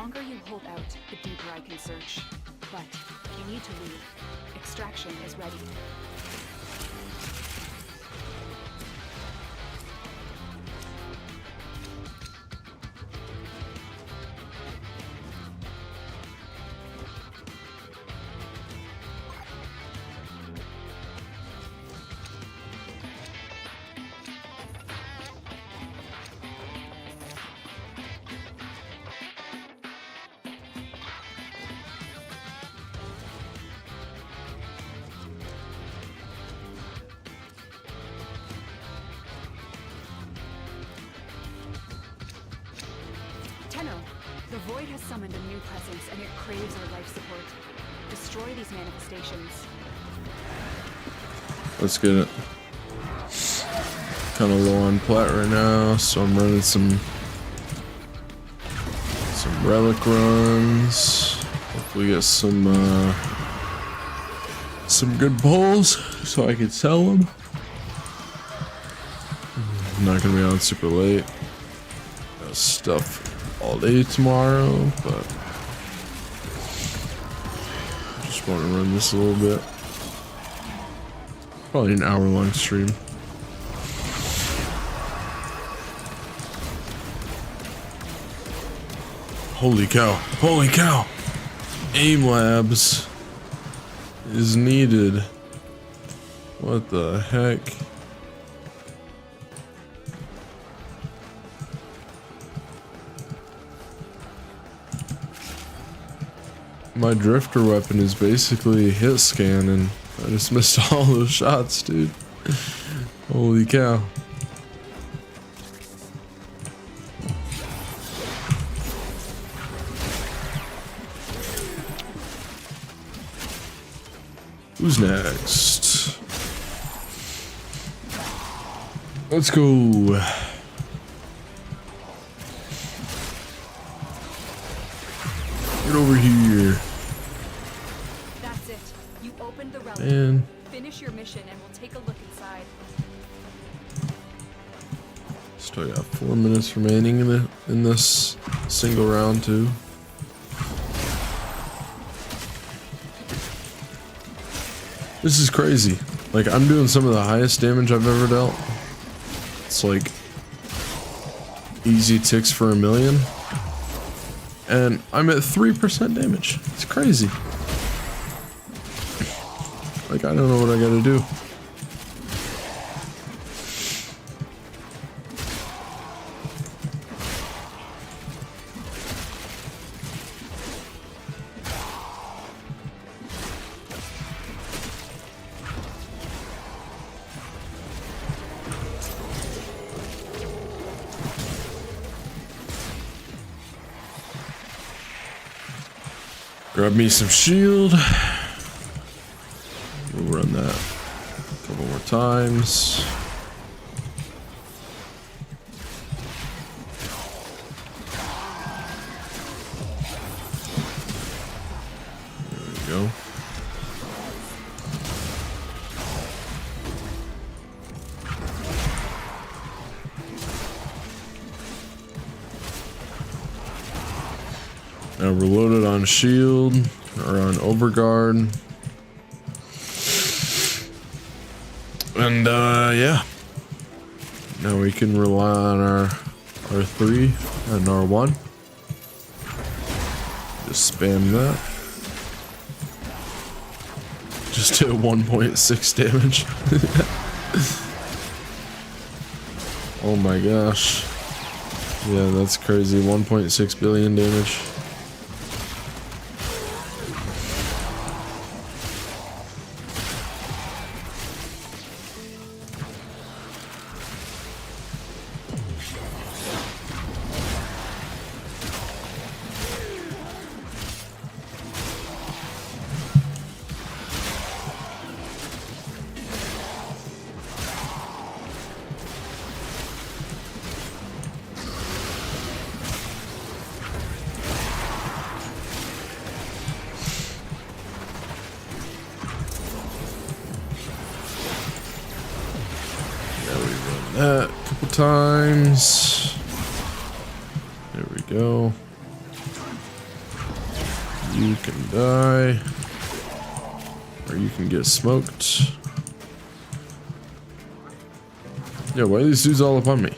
longer you hold out, the deeper I can search. But you need to leave. Extraction is ready. The Void has summoned a new presence, and it craves our life support. Destroy these manifestations. Let's get it. Kind of low on plat right now, so I'm running some relic runs. Hopefully get some good pulls so I can sell them. I'm not gonna be on super late. Got stuff all day tomorrow, but just want to run this a little bit. Probably an hour-long stream. Holy cow! Holy cow! Aim labs is needed. What the heck? My drifter weapon is basically a hit scan, and I just missed all those shots, dude. Holy cow. Who's next? Let's go. Get over here. That's it. You opened the relic. And finish your mission and we'll take a look inside. still got 4 minutes remaining in this single round too. This is crazy. Like, I'm doing some of the highest damage I've ever dealt. It's like easy ticks for a million. And I'm at 3% damage. It's crazy. Like, I don't know what I gotta do. Grab me some shield. We'll run that a couple more times. There we go. Now we're loaded on shield or on overguard. And yeah. Now we can rely on our R3 and R1. Just spam that. Just did 1.6 damage. Oh my gosh. Yeah, that's crazy. 1.6 billion damage. That a couple times. There we go. You can die. Or you can get smoked. Yeah, why are these dudes all up on me?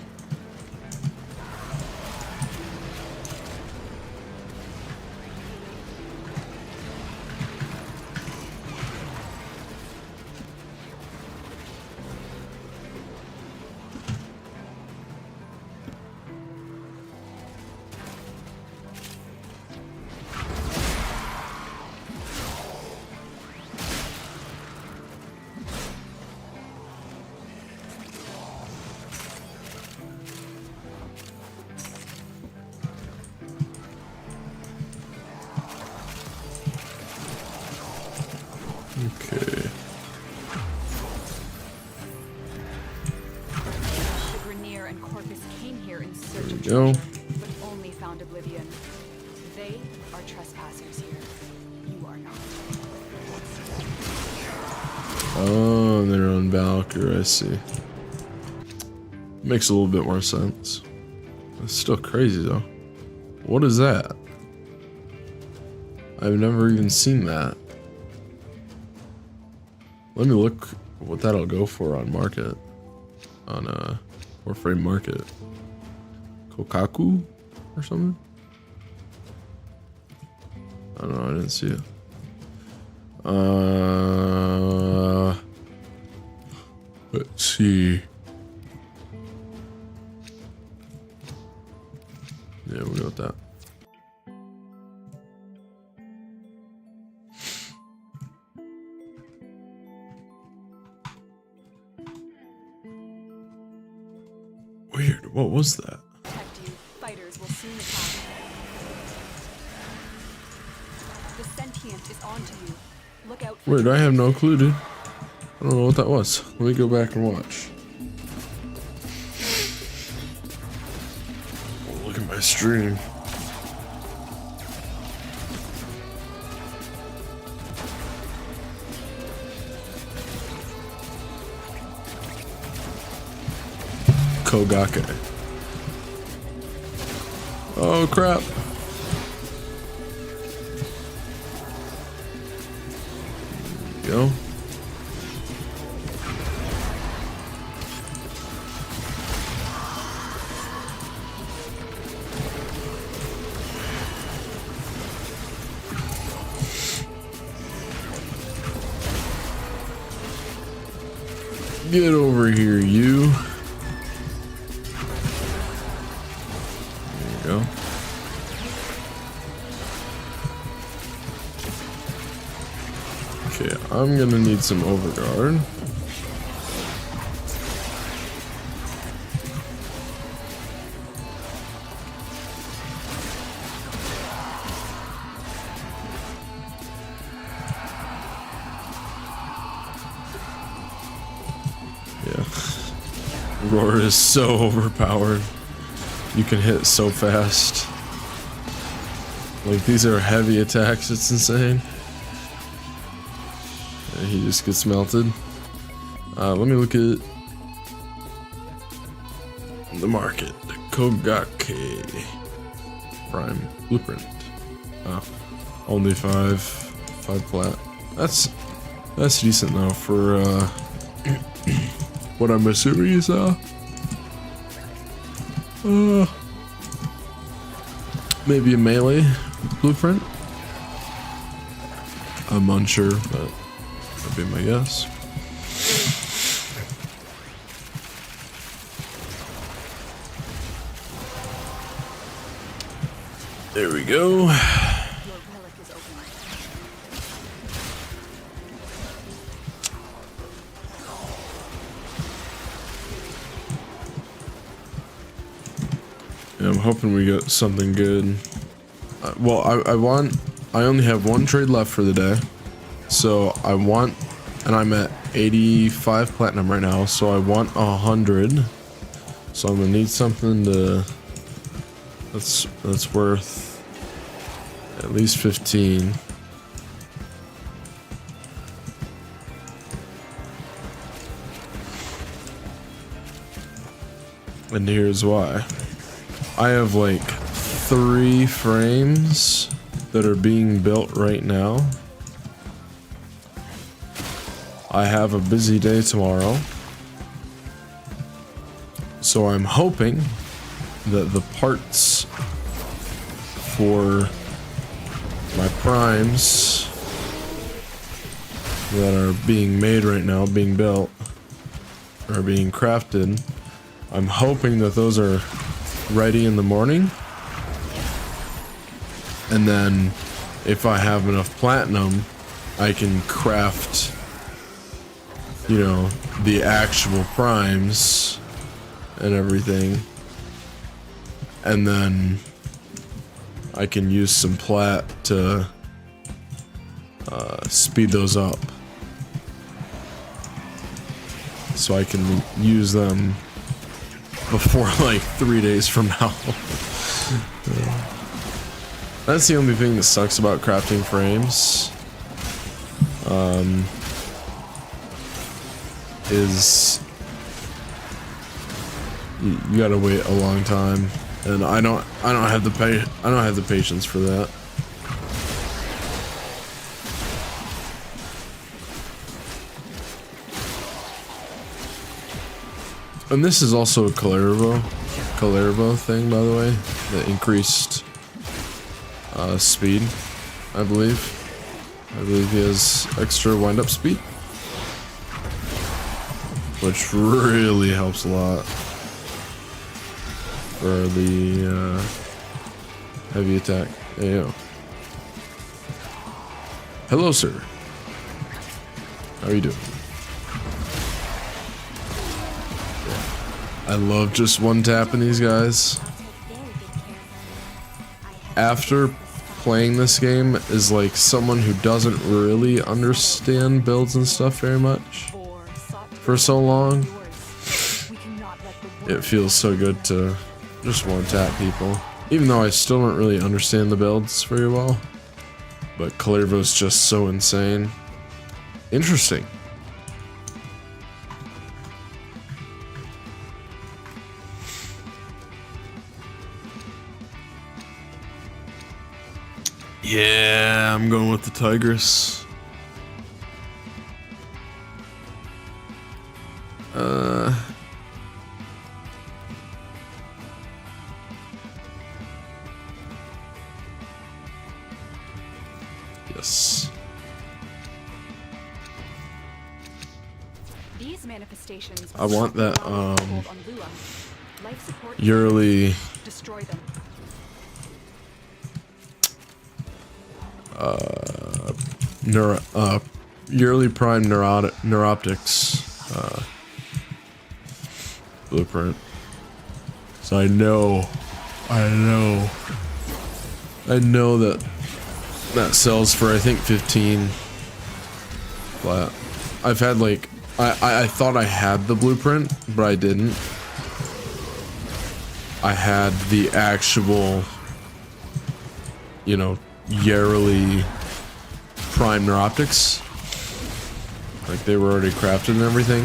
Okay. The Grenier and Corpus came here in search of There we go. treasure, but only found oblivion. They are trespassers here. You are not. Oh, they're on Valkyr, I see. Makes a little bit more sense. It's still crazy though. What is that? I've never even seen that. Let me look what that'll go for on market. On Warframe market. Kokaku or something? I don't know, I didn't see it. Let's see. Yeah, we'll go with that. Weird, what was that? Protect you. Fighters will soon attack. The sentient is onto you. Look out for Weird, I have no clue, dude. I don't know what that was. Let me go back and watch. Oh, look at my stream. Kogake. Oh crap. There we go. Get over here, you. There you go. Okay, I'm gonna need some overguard. Yeah. Roar is so overpowered. You can hit so fast. Like, these are heavy attacks, it's insane. And he just gets melted. Let me look at the market. Kogake Prime Blueprint. Oh, only five plat. That's decent though for what I'm assuming is maybe a melee blueprint. I'm unsure, but that'd be my guess. There we go. your relic is open. Yeah, I'm hoping we get something good. Well, I only have one trade left for the day. So I want, and I'm at 85 platinum right now, so I want 100. So I'm gonna need something to that's worth at least 15. And here's why. I have like 3 frames that are being built right now. I have a busy day tomorrow. So I'm hoping that the parts for my primes that are being made right now, being built, or being crafted, I'm hoping that those are ready in the morning. And then if I have enough platinum, I can craft, you know, the actual primes and everything. And then I can use some plat to speed those up. So I can use them before like 3 days from now. That's the only thing that sucks about crafting frames. Is you gotta wait a long time, and I don't have the patience for that. And this is also a Calervo thing, by the way, that increased speed, I believe. I believe he has extra wind-up speed, which really helps a lot for the heavy attack. AO. Hello, sir. How are you doing? I love just one tapping these guys. After playing this game is like someone who doesn't really understand builds and stuff very much for so long, it feels so good to just one tap people, even though I still don't really understand the builds very well. But Calervo's just so insane. Interesting. Yeah, I'm going with the Tigress. Yes. These manifestations I want that life support yearly destroy them. yearly prime neuroptics blueprint. So I know that sells for I think 15 flat. I've had like I thought I had the blueprint, but I didn't. I had the actual, you know, yearly prime neuroptics. Like they were already crafted and everything.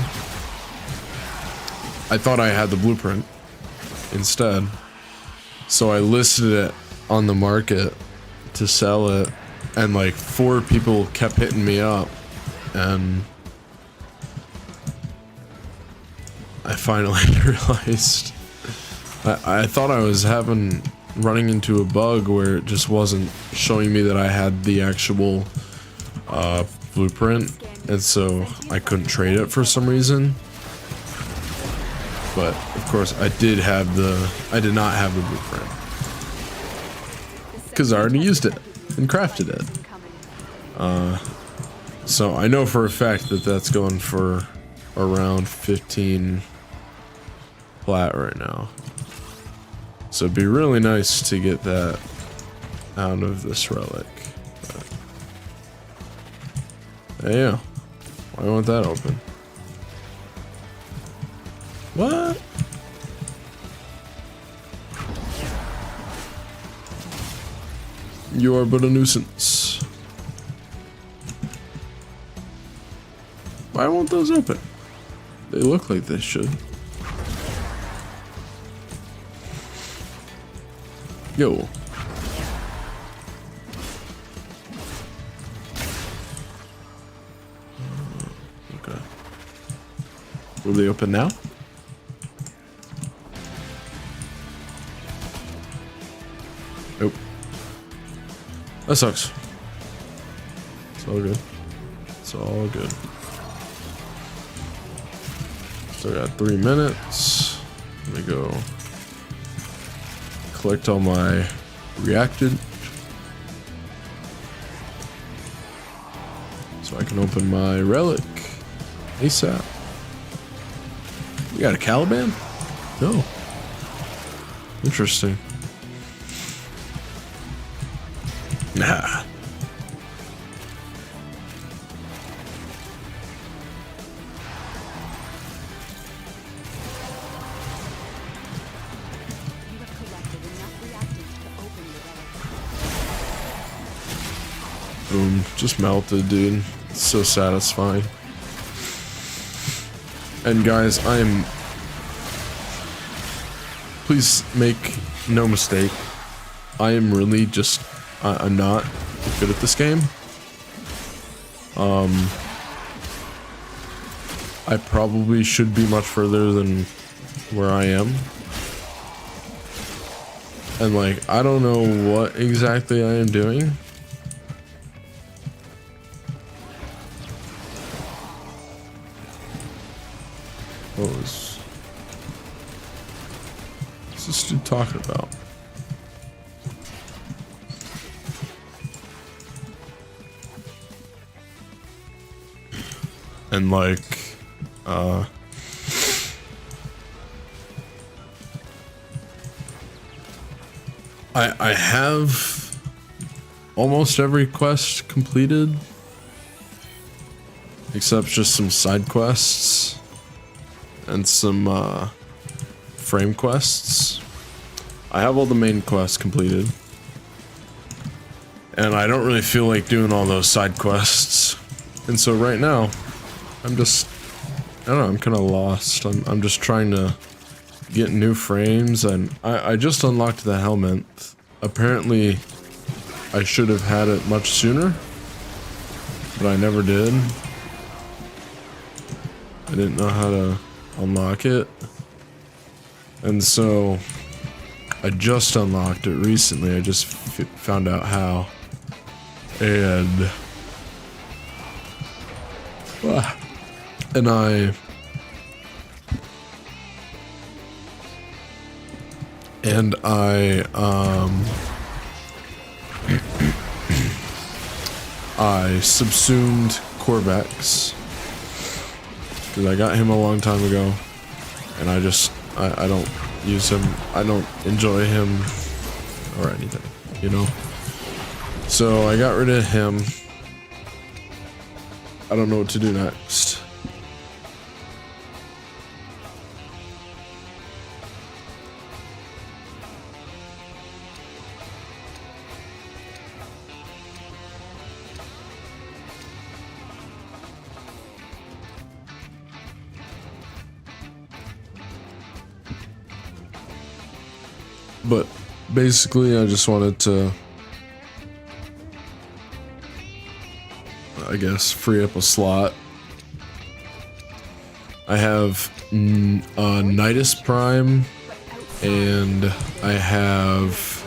I thought I had the blueprint instead. So I listed it on the market to sell it, and like 4 people kept hitting me up, and I finally realized I thought I was running into a bug where it just wasn't showing me that I had the actual blueprint, and so I couldn't trade it for some reason. But of course I did not have the blueprint because I already used it and crafted it. So I know for a fact that that's going for around 15 plat right now. So it'd be really nice to get that out of this relic. But, yeah, why won't that open? What? You are but a nuisance. Why won't those open? They look like they should. Yo. Will they open now? Nope. That sucks. It's all good. It's all good. Still got 3 minutes. Let me go collect all my reacted. So I can open my relic ASAP. We got a Caliban? No. Interesting. Nah. Boom, just melted, dude. It's so satisfying. And guys, please make no mistake, I am really just, I'm not good at this game. I probably should be much further than where I am. And like, I don't know what exactly I am doing. What's this dude talking about? And like, I have almost every quest completed, except just some side quests and some frame quests. I have all the main quests completed, and I don't really feel like doing all those side quests. And so right now, I'm just, I don't know, I'm kind of lost. I'm just trying to get new frames, and I just unlocked the helmet. Apparently, I should have had it much sooner, but I never did. I didn't know how to unlock it. And so, I just unlocked it recently. I just found out how. And I subsumed Corvex because I got him a long time ago, and I don't use him. I don't enjoy him or anything, you know. So I got rid of him. I don't know what to do next. But basically, I just wanted to, I guess, free up a slot. I have Nidus Prime, and I have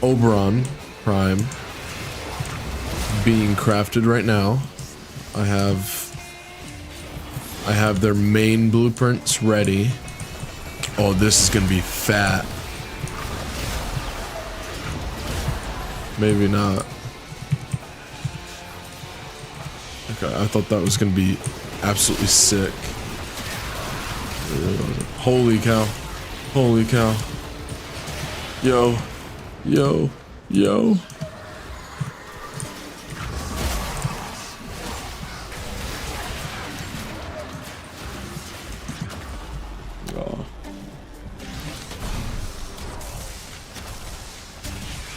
Oberon Prime being crafted right now. I have their main blueprints ready. Oh, this is gonna be fat. Maybe not. Okay, I thought that was gonna be absolutely sick. Holy cow. Holy cow. Yo. Yo. Yo.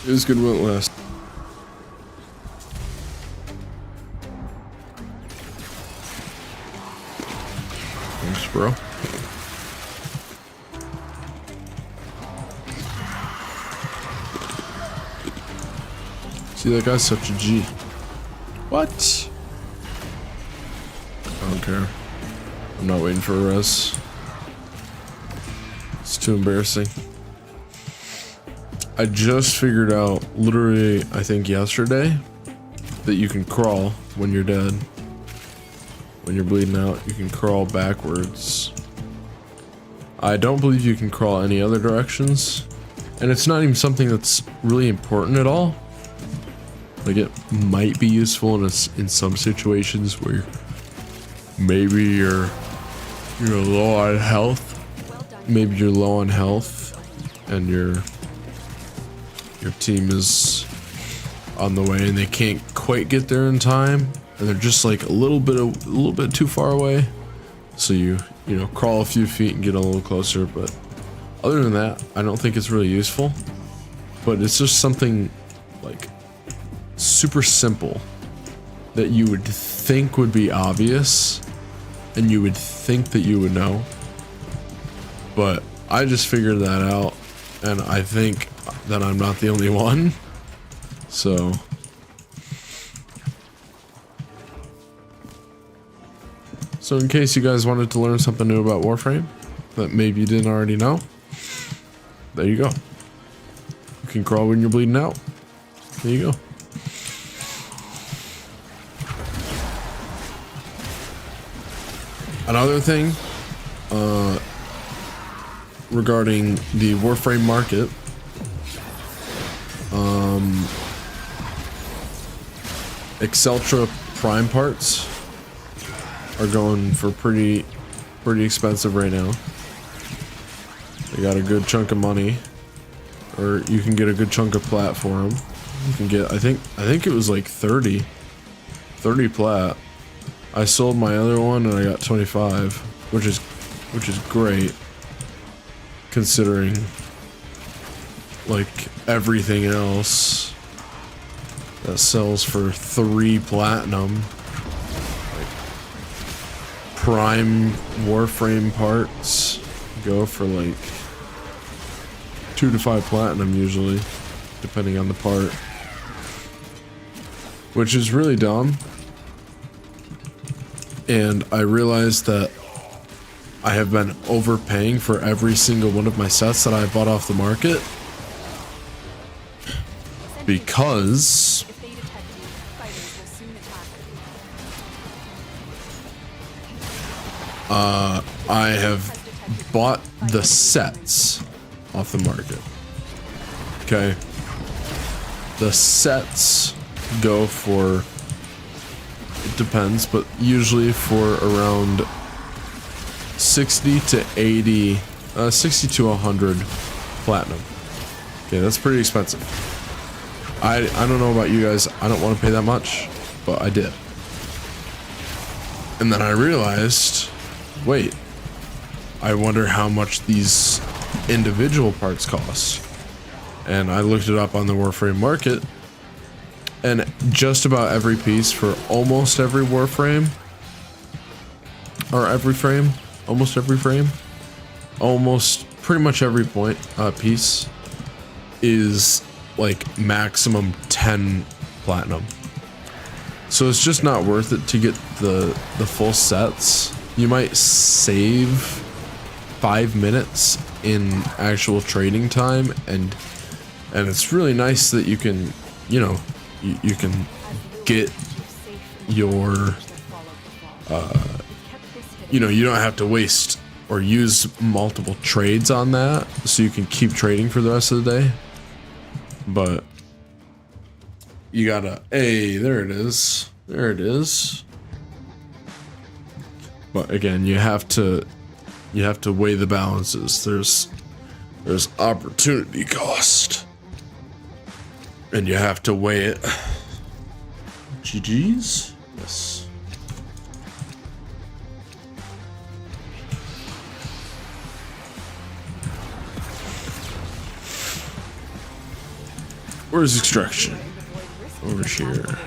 It was good while it lasted. Thanks, bro. See, that guy's such a G. What? I don't care. I'm not waiting for a res. It's too embarrassing. I just figured out, literally, I think yesterday, that you can crawl when you're dead. When you're bleeding out, you can crawl backwards. I don't believe you can crawl any other directions. And it's not even something that's really important at all. Like, it might be useful in some situations where maybe you're low on health. Maybe you're low on health and your team is on the way and they can't quite get there in time and they're just like a little bit too far away. So you know, crawl a few feet and get a little closer, but other than that, I don't think it's really useful. But it's just something like super simple that you would think would be obvious and you would think that you would know. But I just figured that out and I think that I'm not the only one. So in case you guys wanted to learn something new about Warframe that maybe you didn't already know, there you go. You can crawl when you're bleeding out. There you go. Another thing regarding the Warframe market, Exceltra Prime parts are going for pretty expensive right now. They got a good chunk of money, or you can get a good chunk of plat for them. You can get, I think it was like 30 plat. I sold my other one and I got 25, which is great considering like everything else that sells for 3 platinum. Like prime Warframe parts go for like 2 to 5 platinum usually, depending on the part, which is really dumb. And I realized that I have been overpaying for every single one of my sets that I bought off the market because I have bought the sets off the market. Okay. The sets go for, it depends, but usually for around 60 to 80, 60 to 100 platinum. Okay, that's pretty expensive. I don't know about you guys, I don't want to pay that much, but I did. And then I realized, wait, I wonder how much these individual parts cost. And I looked it up on the Warframe market, and just about every piece for almost every Warframe, or every frame, almost every frame, almost pretty much every piece is like maximum 10 platinum. So it's just not worth it to get the full sets. You might save 5 minutes in actual trading time, and it's really nice that you can, you know, you can get your you know, you don't have to waste or use multiple trades on that, so you can keep trading for the rest of the day. But you gotta, hey, there it is, but again, you have to weigh the balances. There's opportunity cost, and you have to weigh it. GG's? Yes. Where's extraction? Over here.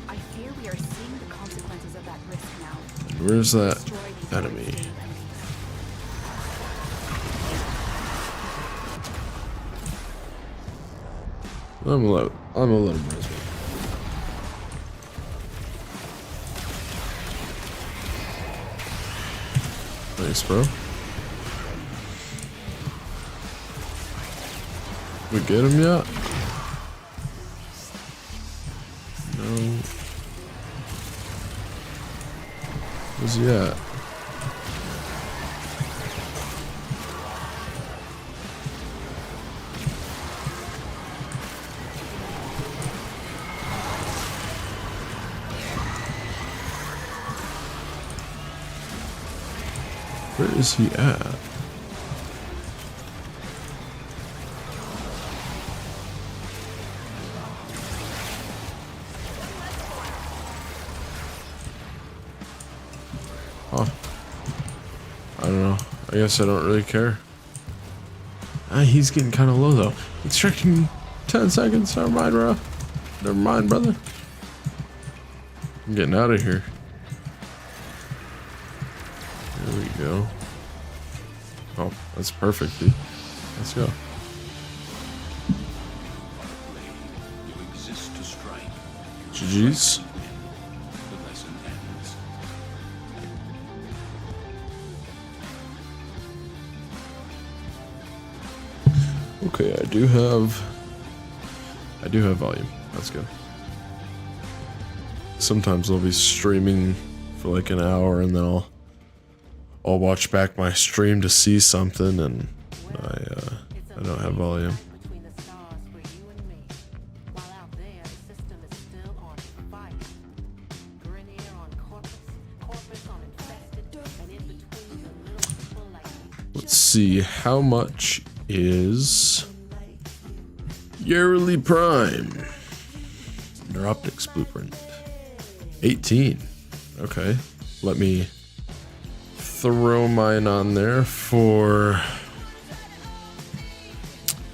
I fear we are seeing the consequences of that risk now. Where's that enemy? I'm a little bit. Thanks, bro. We get him yet? No. Where's he at? Where is he at? Huh. I don't know. I guess I don't really care. He's getting kind of low though. Extraction 10 seconds. Never mind, bro. Never mind, brother. I'm getting out of here. There we go. Oh, that's perfect, dude. Let's go. GG's. Okay, I do have volume. That's good. Sometimes I'll be streaming for like an hour and then I'll watch back my stream to see something and I don't have volume. Let's see, how much is Yearly Prime? Neuroptics Blueprint. 18. Okay. Let me throw mine on there for,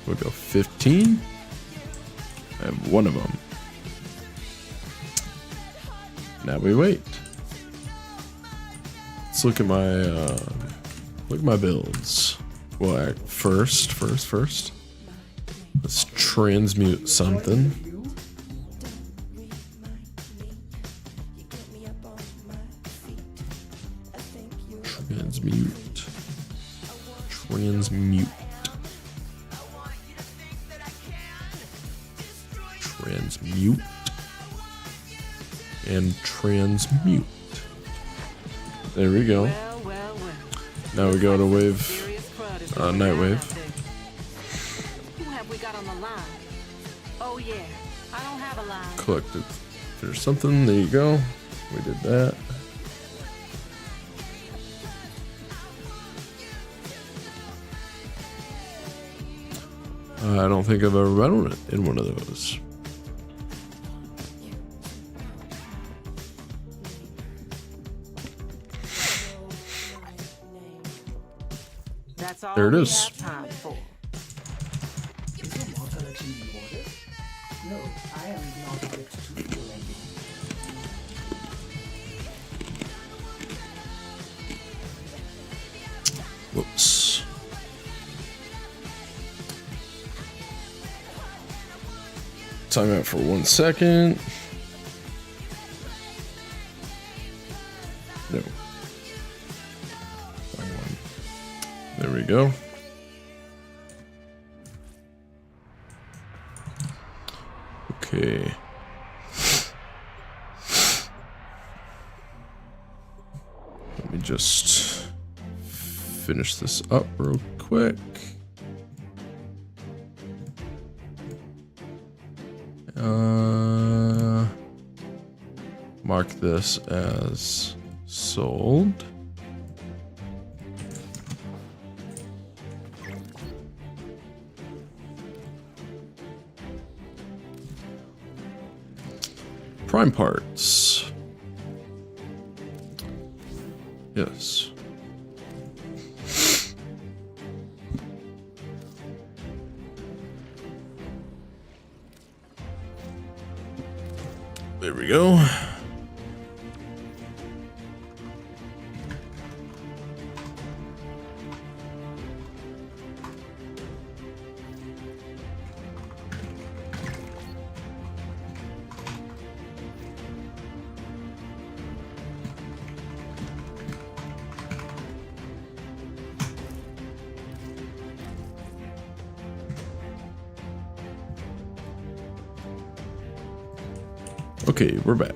we'll go 15. I have one of them. Now we wait. Let's look at my builds. Well, first. Let's transmute something. Transmute. And transmute. There we go. Now we go to wave, night wave. Who have we got on the line? Oh yeah, I don't have a line. Collected. There's something. There you go. We did that. I don't think I've ever been in one of those. That's all There it we is. have time for. Is your mortality rewarded? No, I am not yet to feel anything. Whoops. Time out for 1 second. No. Wrong one. There we go. Okay. Let me just finish this up real quick. Mark this as sold. Prime parts. Yes. There we go. Okay, we're back.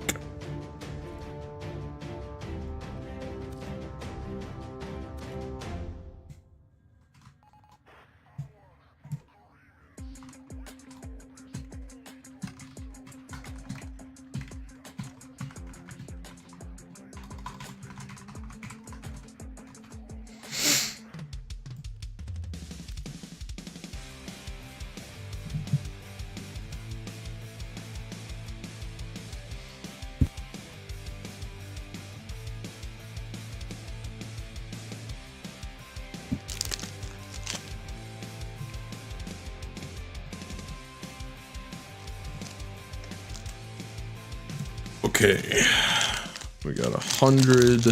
Okay, we got 100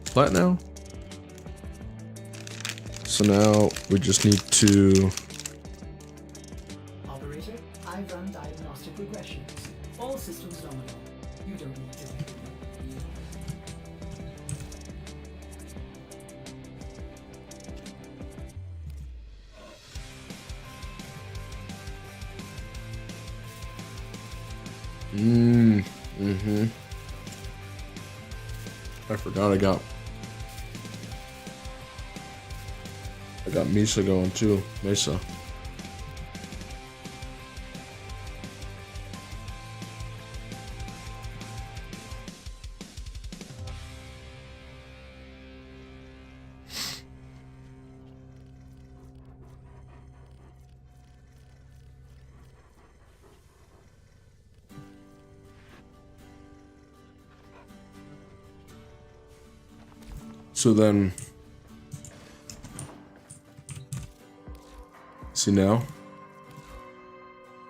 plat now. So now we just need to Operator, I run diagnostic regressions. All systems nominal. You don't need to. I forgot I got Mesa going too. Mesa. So then, see now,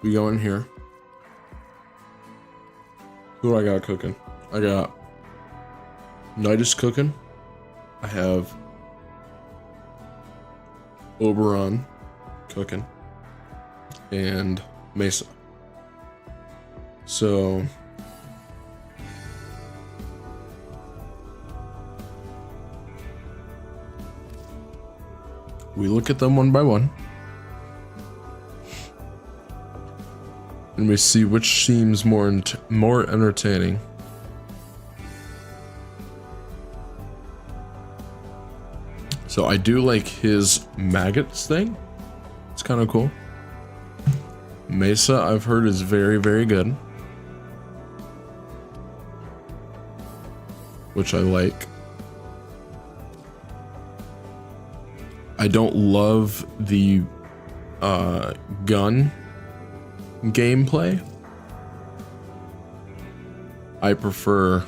we go in here. Who do I got cooking? I got Nidus cooking. I have Oberon cooking. And Mesa. So we look at them one by one, and we see which seems more entertaining. So I do like his maggots thing. It's kind of cool. Mesa, I've heard, is very, very good, which I like. I don't love the gun gameplay. I prefer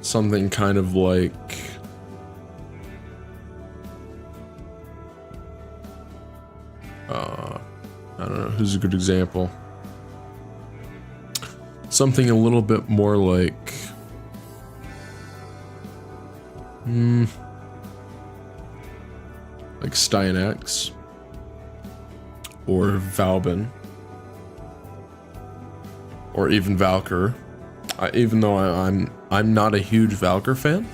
something kind of like I don't know, who's a good example? Something a little bit more like like Styanax or Valbin or even Valkyr. Even though I'm not a huge Valkyr fan.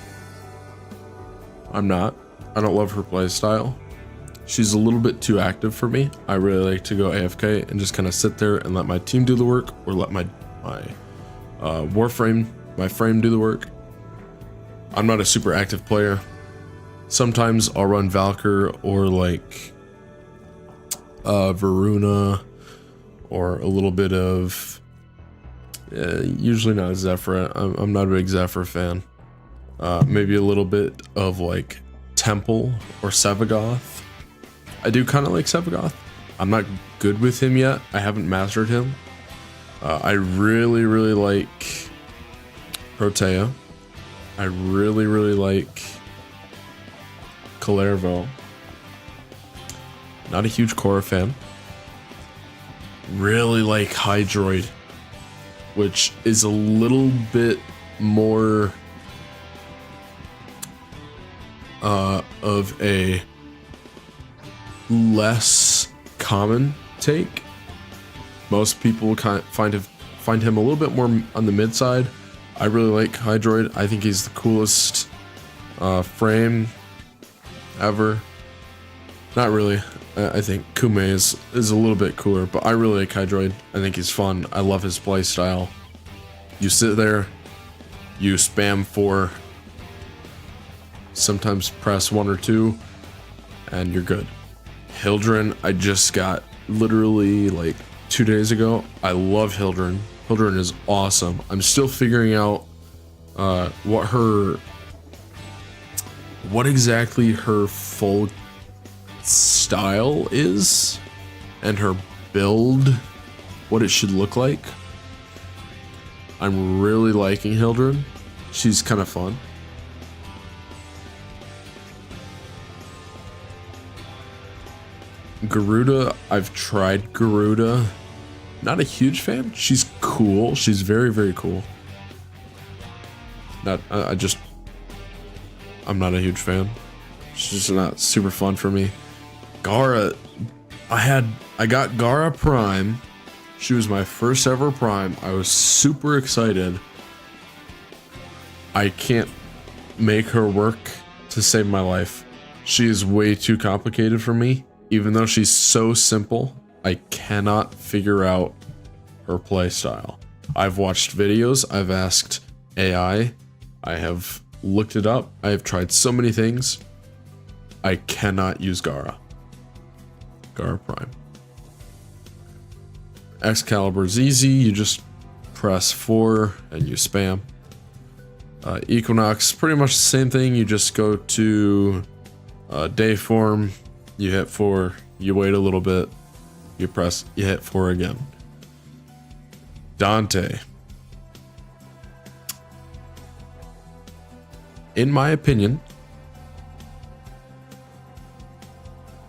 I'm not. I don't love her playstyle. She's a little bit too active for me. I really like to go AFK and just kind of sit there and let my team do the work, or let my Warframe, my frame, do the work. I'm not a super active player. Sometimes I'll run Valkyr or like Varuna or a little bit of usually not Zephyr. I'm not a big Zephyr fan. Maybe a little bit of like Temple or Sevagoth. I do kind of like Sevagoth. I'm not good with him yet. I haven't mastered him. I really, really like Protea. I really, really like Kalervo. Not a huge Korra fan. Really like Hydroid, which is a little bit more of a less common take. Most people find him a little bit more on the mid side. I really like Hydroid. I think he's the coolest frame ever. Not really. I think Kume is a little bit cooler, but I really like Hydroid. I think he's fun. I love his play style. You sit there, you spam 4, sometimes press 1 or 2, and you're good. Hildren, I just got literally like 2 days ago. I love Hildren. Hildren is awesome. I'm still figuring out what exactly her full style is and her build, what it should look like. I'm really liking Hildren. She's kind of fun. Garuda, I've tried Garuda. Not a huge fan. She's cool. She's very, very cool. I'm not a huge fan. She's just not super fun for me. Gara, I got Gara Prime. She was my first ever Prime. I was super excited. I can't make her work to save my life. She is way too complicated for me. Even though she's so simple, I cannot figure out her play style. I've watched videos, I've asked AI, I have looked it up, I have tried so many things. I cannot use Gara Prime. Excalibur is easy, you just press 4 and you spam. Equinox, pretty much the same thing, you just go to day form, you hit 4, you wait a little bit, you hit 4 again. Dante. In my opinion,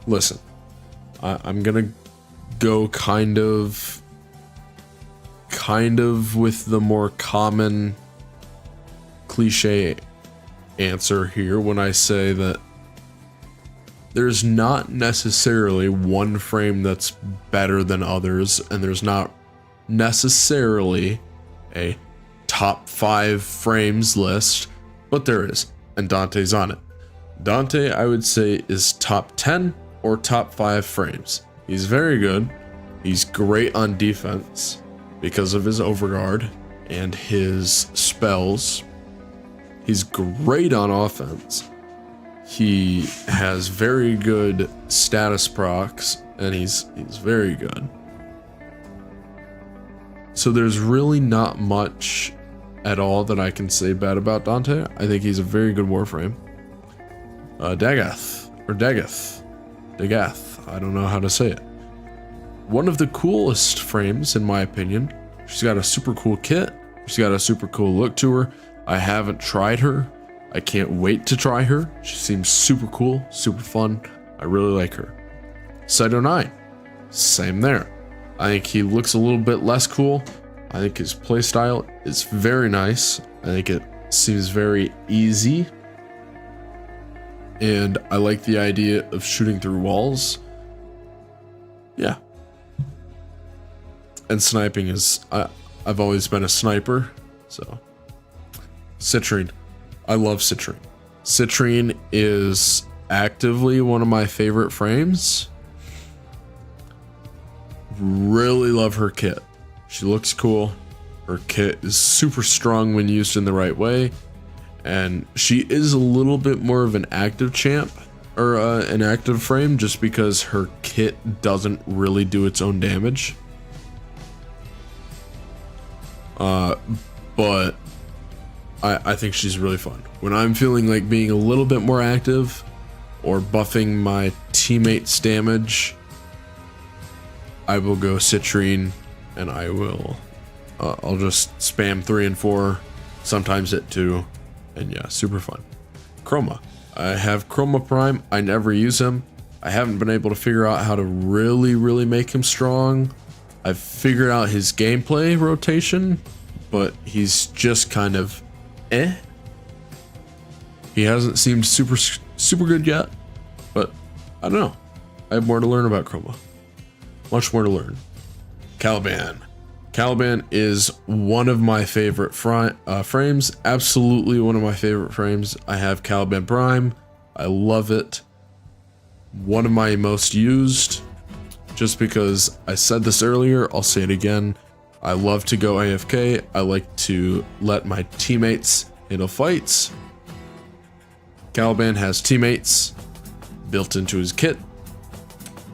listen, I'm gonna go kind of with the more common cliche answer here when I say that there's not necessarily one frame that's better than others, and there's not necessarily a top 5 frames list, but there is, and Dante's on it. Dante, I would say, is top 10 or top 5 frames. He's very good. He's great on defense because of his overguard and his spells. He's great on offense. He has very good status procs, and he's very good. So there's really not much at all that I can say bad about Dante. I think he's a very good Warframe. Dagath, I don't know how to say it. One of the coolest frames, in my opinion. She's got a super cool kit. She's got a super cool look to her. I haven't tried her. I can't wait to try her. She seems super cool, super fun. I really like her. Saito 9, same there. I think he looks a little bit less cool. I think his playstyle is very nice. I think it seems very easy. And I like the idea of shooting through walls. Yeah. And sniping is, I've always been a sniper, so. Citrine. I love Citrine. Citrine is actively one of my favorite frames. Really love her kit. She looks cool. Her kit is super strong when used in the right way. And she is a little bit more of an active champ, or an active frame, just because her kit doesn't really do its own damage. But I think she's really fun. When I'm feeling like being a little bit more active or buffing my teammates' damage, I will go Citrine, and I will I'll just spam 3 and 4, sometimes hit 2, and yeah, super fun. Chroma. I have Chroma Prime. I never use him. I haven't been able to figure out how to really make him strong. I've figured out his gameplay rotation, but he's just kind of He hasn't seemed super good yet, but I don't know. I have more to learn about Chroma. Much more to learn. Caliban. Caliban is one of my favorite frames. Absolutely one of my favorite frames. I have Caliban Prime. I love it. one of my most used, just because I said this earlier, I'll say it again. I love to go AFK. I like to let my teammates handle fights. Caliban has teammates built into his kit,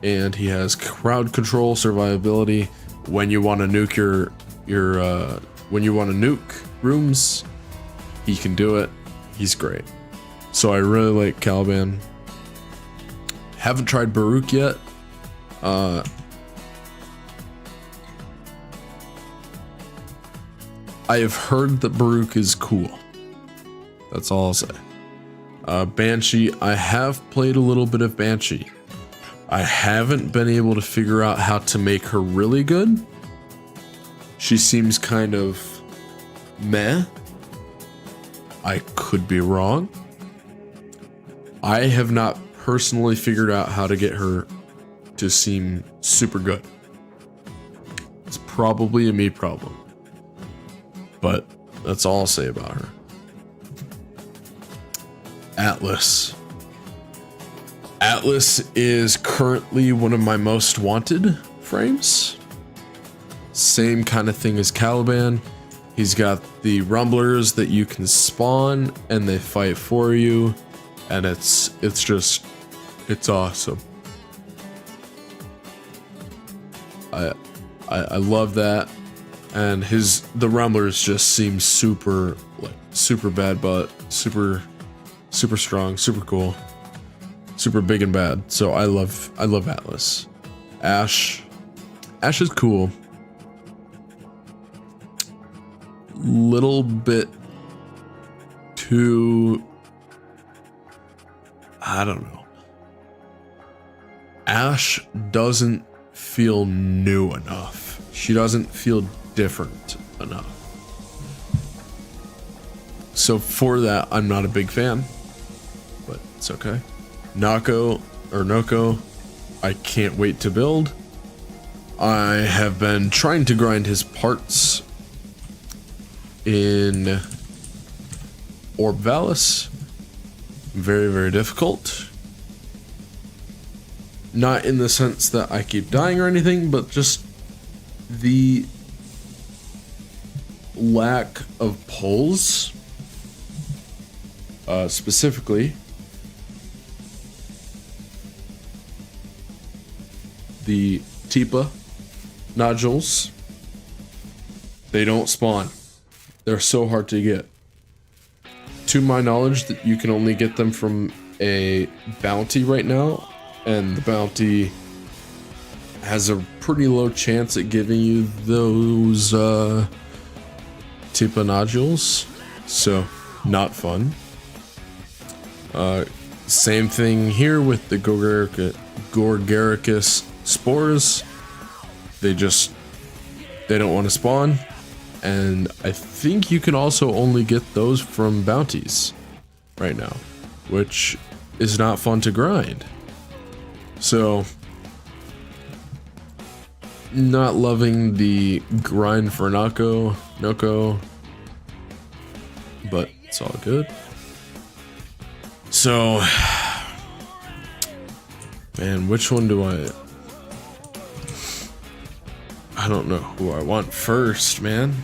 and he has crowd control, survivability. When you want to nuke when you want to nuke rooms, he can do it. He's great. So I really like Caliban. Haven't tried Baruch yet. I have heard that Baruch is cool. That's all I'll say. Banshee, I have played a little bit of Banshee. I haven't been able to figure out how to make her really good. She seems kind of meh. I could be wrong. I have not personally figured out how to get her to seem super good. It's probably a me problem. But that's all I'll say about her. Atlas. Atlas is currently one of my most wanted frames. Same kind of thing as Caliban. He's got the rumblers that you can spawn and they fight for you. And it's awesome. I love that. And the rumblers just seem super bad, but super strong, super cool, super big and bad. So I love Atlas. Ash is cool. Little bit too, I don't know. Ash doesn't feel new enough. She doesn't feel different enough. So for that, I'm not a big fan, but it's okay. Noko, I can't wait to build. I have been trying to grind his parts in Orb Valis. Very, very difficult. Not in the sense that I keep dying or anything, but just the lack of pulls. Specifically, the Tipa nodules, they don't spawn. They're so hard to get. To my knowledge, that you can only get them from a bounty right now, and the bounty has a pretty low chance at giving you those Tipa nodules, so not fun. Same thing here with the Gorgaricus spores. They don't want to spawn. And I think you can also only get those from bounties right now, which is not fun to grind. So, not loving the grind for Noko, but it's all good. So, man, which one do I don't know who I want first, man.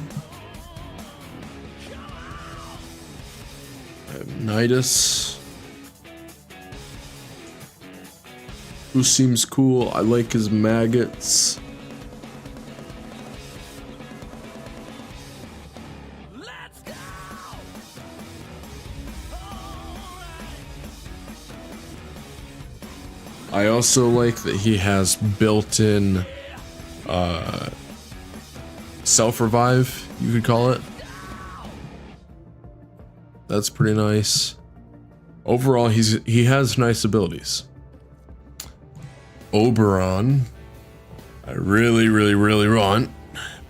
I have Nidus, who seems cool. I like his maggots. I also like that he has built-in self-revive, you could call it. That's pretty nice. Overall, he has nice abilities. Oberon, I really want,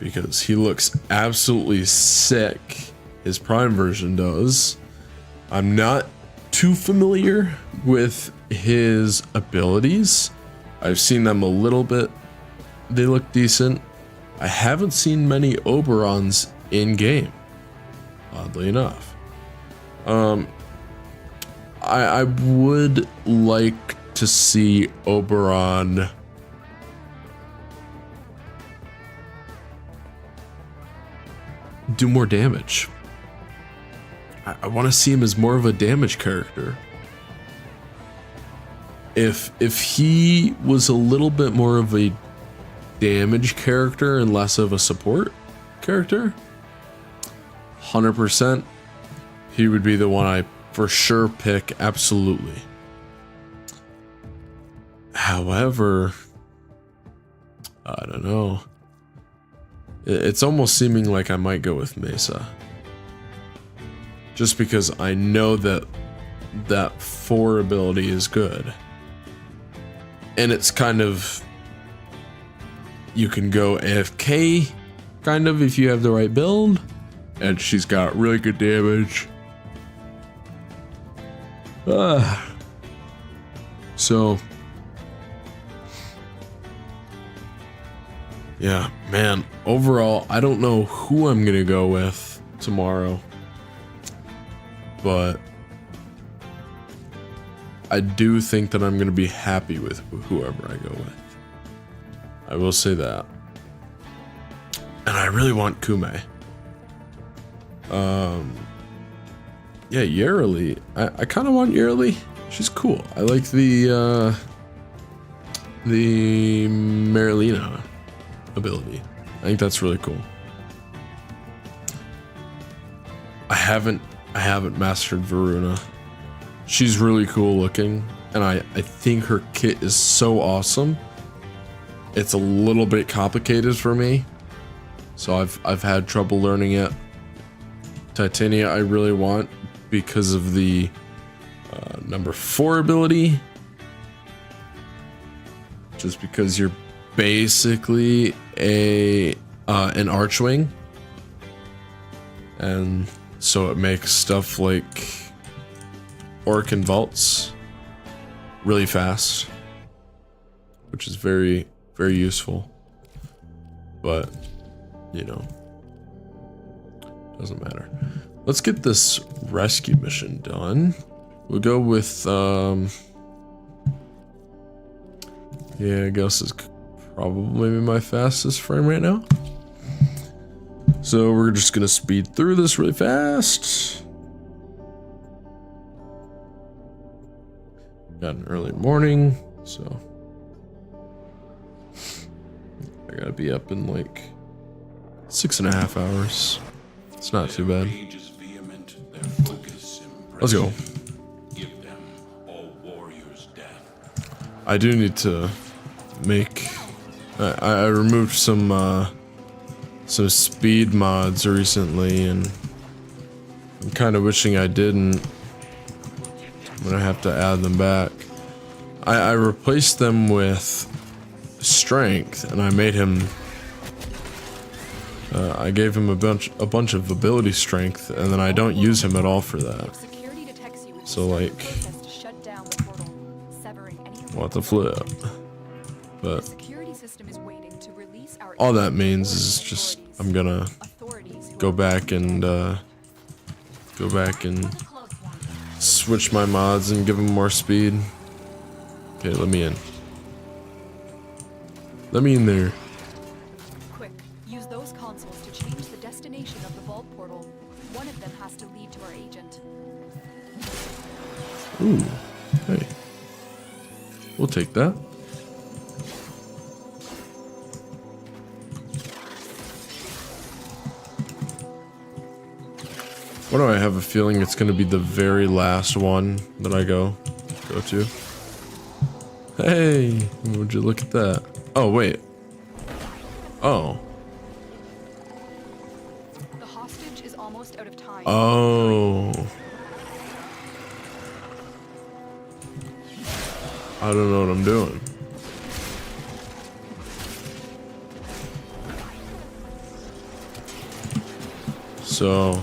because he looks absolutely sick. His prime version does. I'm not too familiar with his abilities. I've seen them a little bit. They look decent. I haven't seen many Oberons in game, oddly enough. I would like to see Oberon do more damage. I want to see him as more of a damage character. If he was a little bit more of a damage character and less of a support character, 100%, he would be the one I for sure pick, absolutely. However, I don't know. It's almost seeming like I might go with Mesa. Just because I know that that 4 ability is good. And it's kind of, you can go AFK, kind of, if you have the right build. And she's got really good damage. So, yeah, man, overall, I don't know who I'm gonna go with tomorrow. But I do think that I'm going to be happy with whoever I go with. I will say that. And I really want Kume. Yeah, Yerli. I kind of want Yerli. She's cool. I like the Marilena ability. I think that's really cool. I haven't mastered Varuna. She's really cool looking, and I think her kit is so awesome. It's a little bit complicated for me, so I've had trouble learning it. Titania I really want because of the number 4 ability, just because you're basically an Archwing, and so it makes stuff like Orc and Vaults really fast, which is very, very useful. But, you know, doesn't matter. Let's get this rescue mission done. We'll go with, yeah, Ghost is probably my fastest frame right now. So we're just gonna speed through this really fast. Got an early morning, so I gotta be up in like 6.5 hours. It's not too bad. Let's go. I do need to make. I removed some speed mods recently, and I'm kind of wishing I didn't. I'm gonna have to add them back. I replaced them with strength, and I made him. I gave him a bunch of ability strength, and then I don't use him at all for that. So like, what the flip? But all that means is just I'm gonna go back and switch my mods and give them more speed. Okay, let me in. Let me in there. Quick, use those consoles to change the destination of the vault portal. One of them has to lead to our agent. Ooh, hey. We'll take that. Why do I have a feeling it's going to be the very last one that I go to? Hey, would you look at that? Oh, wait. Oh. The hostage is almost out of time. Oh. I don't know what I'm doing. So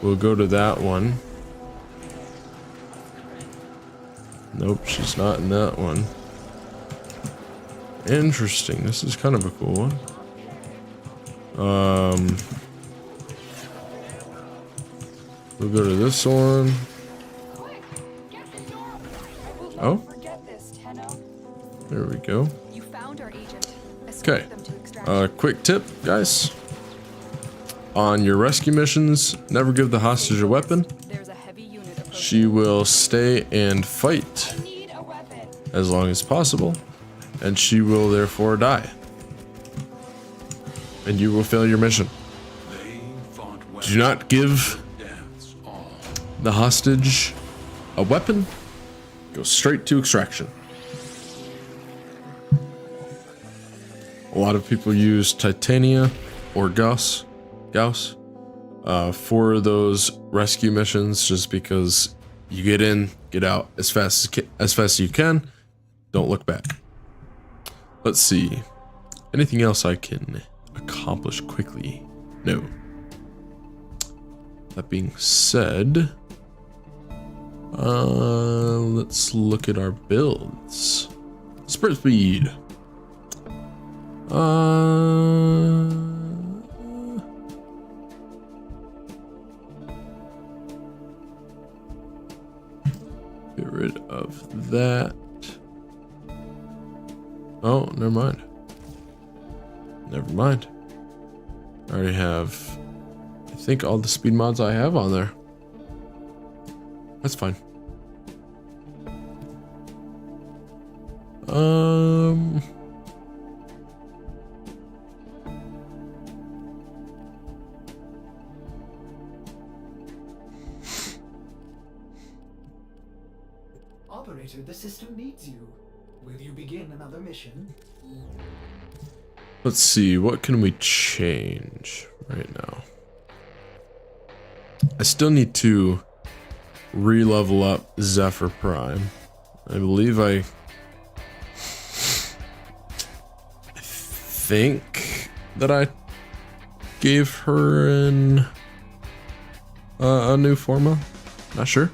we'll go to that one. Nope, she's not in that one. Interesting. This is kind of a cool one. We'll go to this one. Oh, Forget this, Tenno. there we go. You found our agent. Okay. Escort them to extraction. Quick tip, guys. On your rescue missions, never give the hostage a weapon. There's a heavy unit approaching. She will stay and fight Need a weapon. as long as possible, and she will therefore die. And you will fail your mission. Do not give the hostage a weapon. Go straight to extraction. A lot of people use Titania or Gauss for those rescue missions, just because you get in, get out as fast as you can. Don't look back. Let's see. Anything else I can accomplish quickly? No. That being said, let's look at our builds. Sprint speed. Get rid of that. Oh, never mind. Never mind. I already have, I think, all the speed mods I have on there. That's fine. Operator, the system needs you. Will you begin another mission? Let's see, what can we change right now? I still need to re-level up Zephyr Prime. I believe I think that I gave her a new forma. Not sure.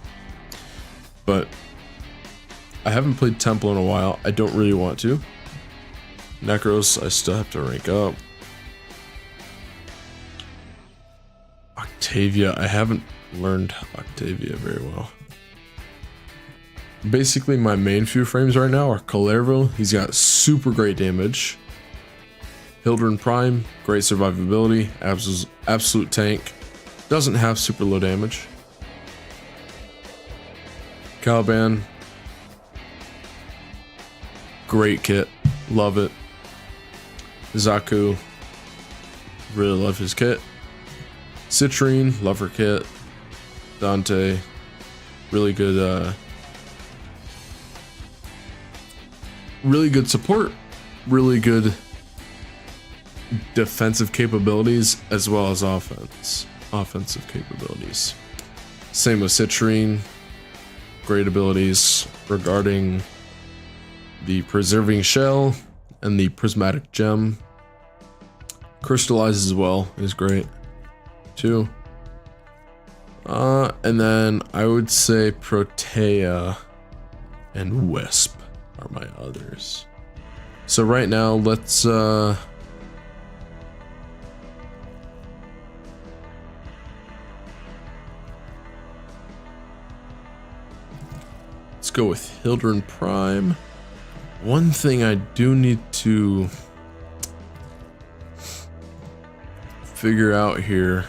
But I haven't played Temple in a while. I don't really want to. Necros, I still have to rank up. Octavia, I haven't learned Octavia very well. Basically, my main few frames right now are Calervo. He's got super great damage. Hildren Prime, great survivability, absolute tank. Doesn't have super low damage. Caliban, great kit, love it. Zaku, really love his kit. Citrine, love her kit. Dante, really good support, really good defensive capabilities as well as offensive capabilities. Same with Citrine, great abilities regarding the Preserving Shell and the Prismatic Gem. Crystallize as well is great too. And then I would say Protea and Wisp are my others. So right now, let's go with Hildren Prime. One thing I do need to figure out here,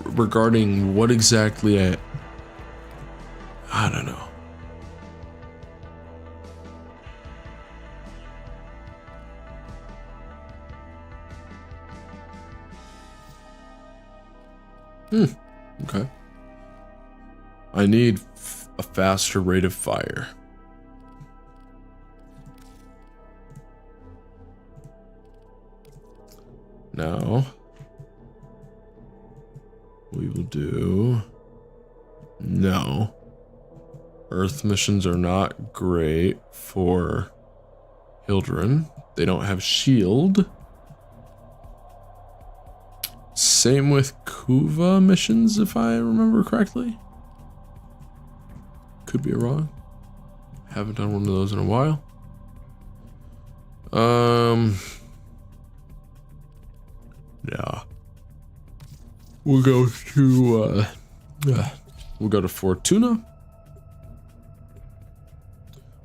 regarding what exactly I don't know. Okay. I need a faster rate of fire. Now, we will do... No. Earth missions are not great for Hildren. They don't have shield. Same with Kuva missions, if I remember correctly. Could be wrong. Haven't done one of those in a while. Yeah. We'll go to We'll go to Fortuna.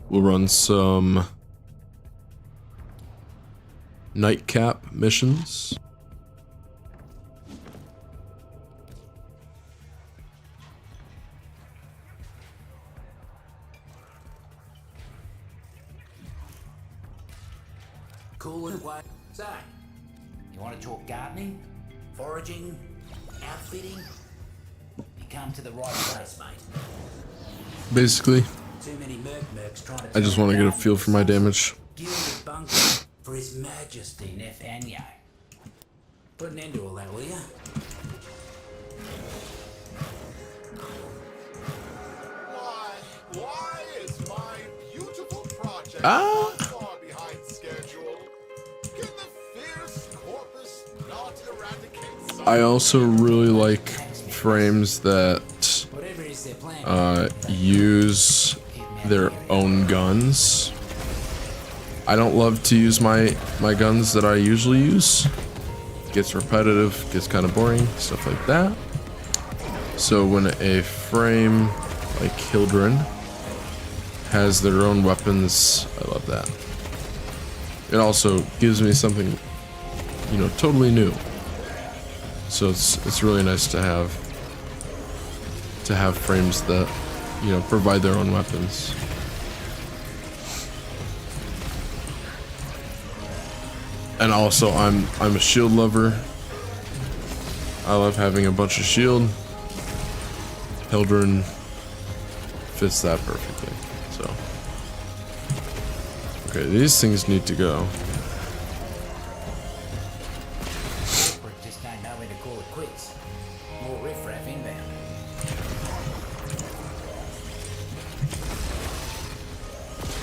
We'll run some nightcap missions. Cool and quiet. So, you want to talk gardening, foraging, outfitting? You come to the right place, mate. Basically, Too many mercs trying to. I just want to get a feel for my damage. Gilded bunker for His Majesty Nathaniel. Put an end to all that, will ya? Why is my beautiful project Ah. so far behind schedule? Can the fierce corpus not eradicate some? I also really like frames that Whatever it is they're planning. use their own guns. I don't love to use my guns that I usually use. Gets repetitive, gets kind of boring, stuff like that. So when a frame like Hildren has their own weapons, I love that. It also gives me something, you know, totally new. So it's really nice to have frames that, you know, provide their own weapons. And also, I'm a shield lover. I love having a bunch of shield. Hildren fits that perfectly. So, okay, these things need to go. We just don't know when to call it quits. More riffraff inbound.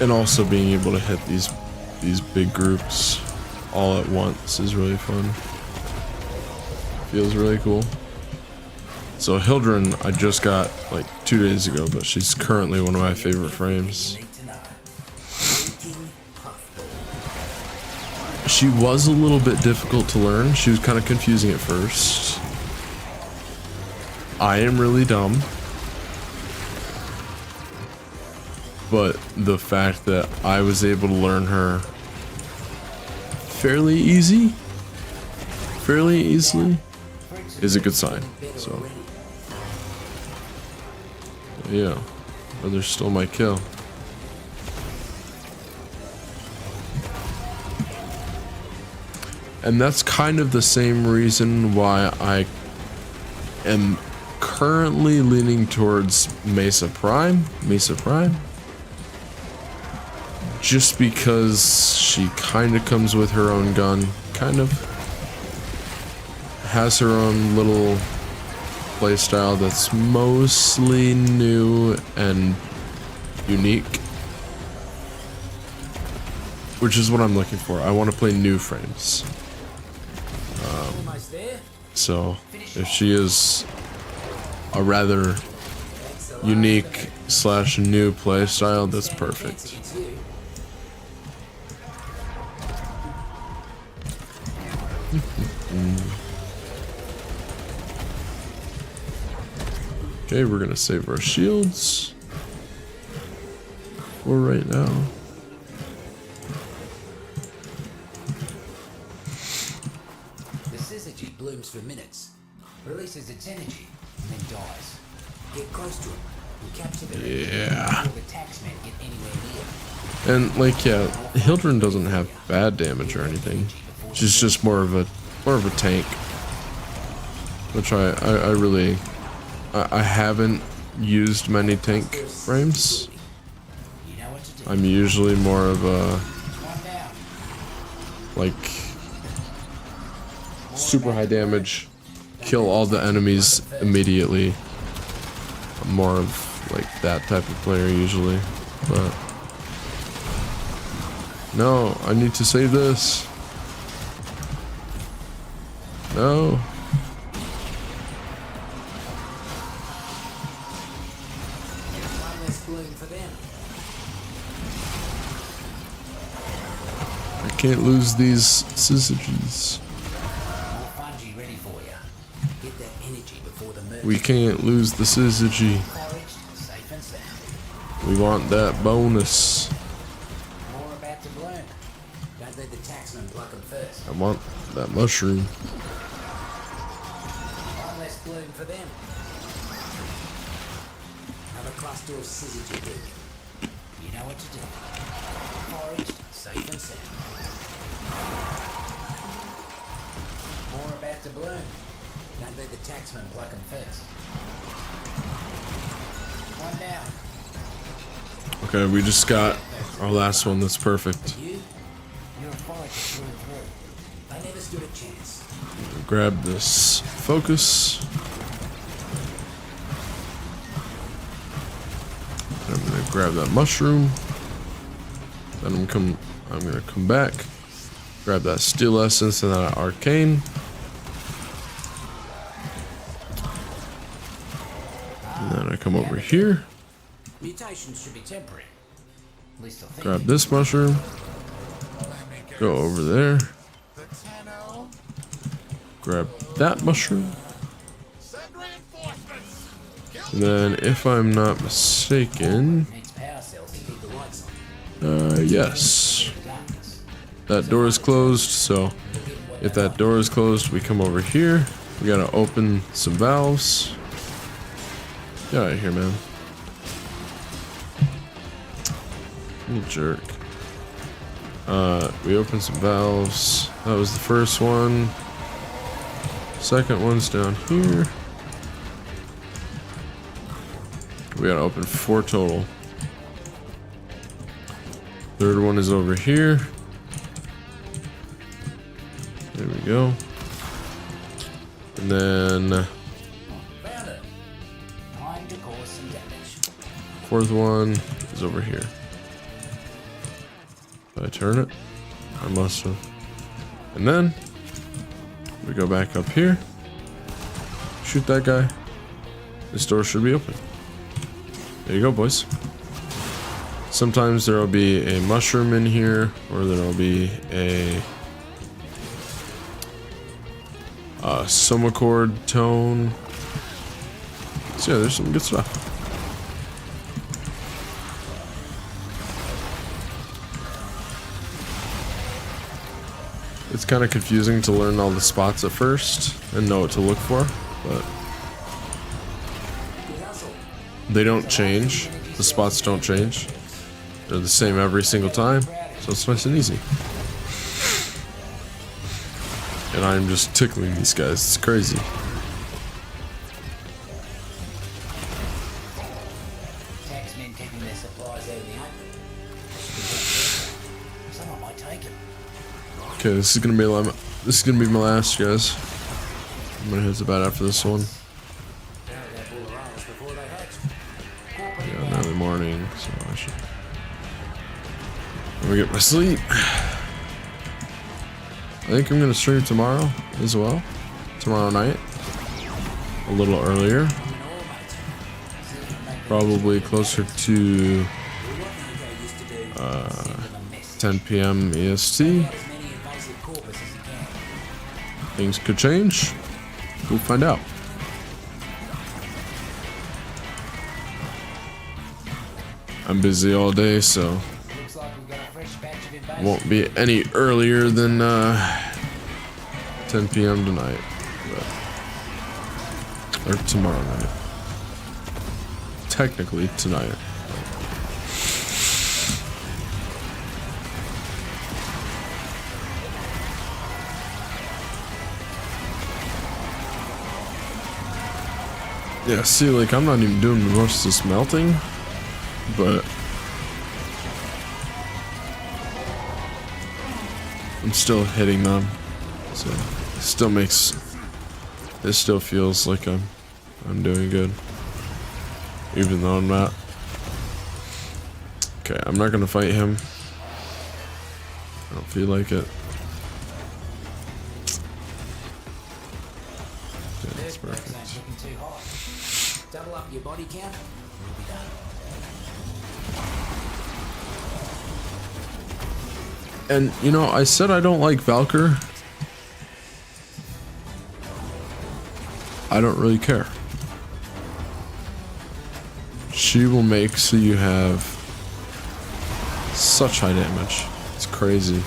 And also being able to hit these big groups all at once is really fun. Feels really cool. So Hildren I just got like 2 days ago, but she's currently one of my favorite frames. Need to know. She was a little bit difficult to learn. She was kind of confusing at first. I am really dumb. But the fact that I was able to learn her fairly easily is a good sign. So yeah, but there's still my kill. And that's kind of the same reason why I am currently leaning towards Mesa Prime. Just because she kind of comes with her own gun, kind of has her own little playstyle that's mostly new and unique, which is what I'm looking for. I want to play new frames. Almost there. So if she is a rather unique / new playstyle, that's perfect. It's you. Okay, we're gonna save our shields for right now. The syzygy blooms for minutes, releases its energy, and then dies. Get close to it and capture the Yeah. before the taxmen get anywhere near. And like, yeah, Hildren doesn't have bad damage or anything. She's just more of a tank, which I really I haven't used many tank frames. You know what to do. I'm usually more of a One down. like super high damage, kill all the enemies immediately. I'm more of like that type of player usually, but no, I need to save this. No. One less bloom for them. I can't lose these syzygies. More fungi ready for you. Get that energy before the merge. We can't lose the syzygy. Foraged, safe and sound. We want that bonus. More about to bloom. Don't let the taxman pluck them first. I want that mushroom. One less bloom for them. Another cluster of syzygy blooming. You know what to do. Foraged, safe and sound. More about to bloom. Don't let the taxman pluck them first. One down. Okay, we just got our last one. That's perfect. You? You're a forager through and through. They never stood a chance. Grab this focus. I'm gonna grab that mushroom. Then I'm gonna come back. Grab that steel essence and that arcane. And then I come over here. Mutations should be temporary. At least I think. Grab this mushroom. Go over there. The 10-0. Grab that mushroom. Send reinforcements. Kill And then, if I'm not mistaken, Needs power cells to keep the lights on. yes. Darkness. That door is closed, so if that door is closed, we come over here. We gotta open some valves. Get out of here, man. You jerk. We opened some valves. That was the first one. Second one's down here. We gotta open 4 total. Third one is over here. There we go. And then Found it. Time to cause some damage. 4th one is over here. Did I turn it? I must have. And then we go back up here. Shoot that guy. This door should be open. There you go, boys. Sometimes there will be a mushroom in here, or there will be a Somachord tone. So yeah, there's some good stuff. It's kind of confusing to learn all the spots at first and know what to look for, but they don't change. The spots don't change. They're the same every single time, so it's nice and easy. And I'm just tickling these guys. It's crazy. Taxmen keeping their supplies out in the open. Someone might take them. Okay, this is gonna be my last, guys. I'm gonna hit the bat after this one. Yeah, another morning, so I should. Let me get my sleep. I think I'm gonna stream tomorrow as well. Tomorrow night, a little earlier, probably closer to 10 p.m. EST. Things could change. We'll find out. I'm busy all day, so Looks like we've got a fresh batch of invaders. won't be any earlier than 10 p.m. tonight, or tomorrow night. Technically tonight. Yeah, see, like, I'm not even doing most of this melting, but I'm still hitting them, so it still feels like I'm doing good, even though I'm not. Okay, I'm not gonna fight him. I don't feel like it. Okay, that's perfect. Ain't looking too hot. Double up your body count. We'll be done. And you know, I said I don't like Valkyr. I don't really care. She will make so you have such high damage. It's crazy.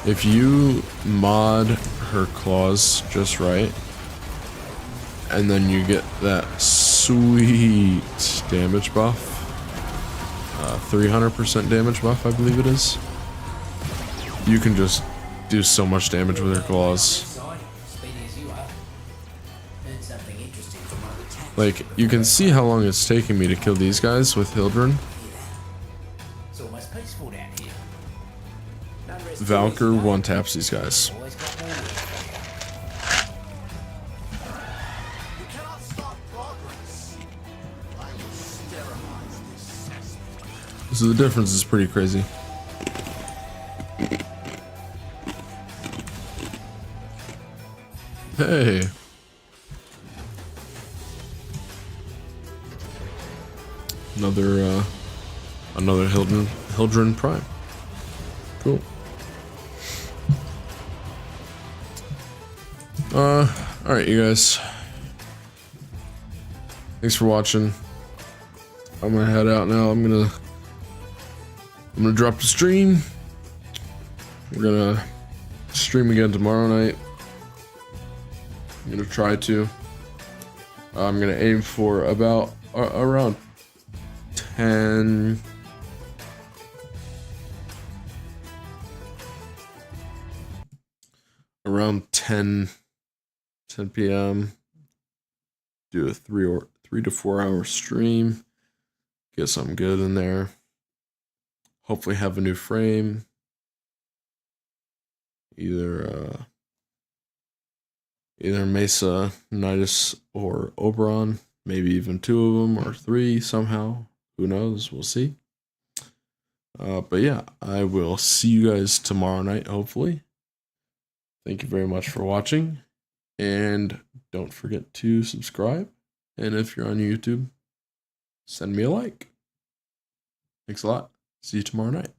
If you mod her claws just right, and then you get that sweet damage buff, 300% damage buff, I believe it is, you can just do so much damage with her claws. Speedy as you are. Heard something interesting from one of the tanks. Like, you can see how long it's taking me to kill these guys with Hildren. It's almost peaceful down here. No rest Valkyr one-taps these guys. always got more work for You cannot stop progress. I will sterilize this cesspool. So the difference is pretty crazy. Hey. Another Hildren Prime. Cool. Alright, you guys. Thanks for watching. I'm gonna head out now. I'm gonna drop the stream. We're gonna stream again tomorrow night. I'm gonna try to. I'm gonna aim for about around 10. Around 10 p.m. Do a 3 to 4 hour stream. Get something good in there. Hopefully have a new frame. Either Mesa, Nidus, or Oberon. Maybe even 2 of them or 3 somehow. Who knows? We'll see. But yeah, I will see you guys tomorrow night, hopefully. Thank you very much for watching. And don't forget to subscribe. And if you're on YouTube, send me a like. Thanks a lot. See you tomorrow night.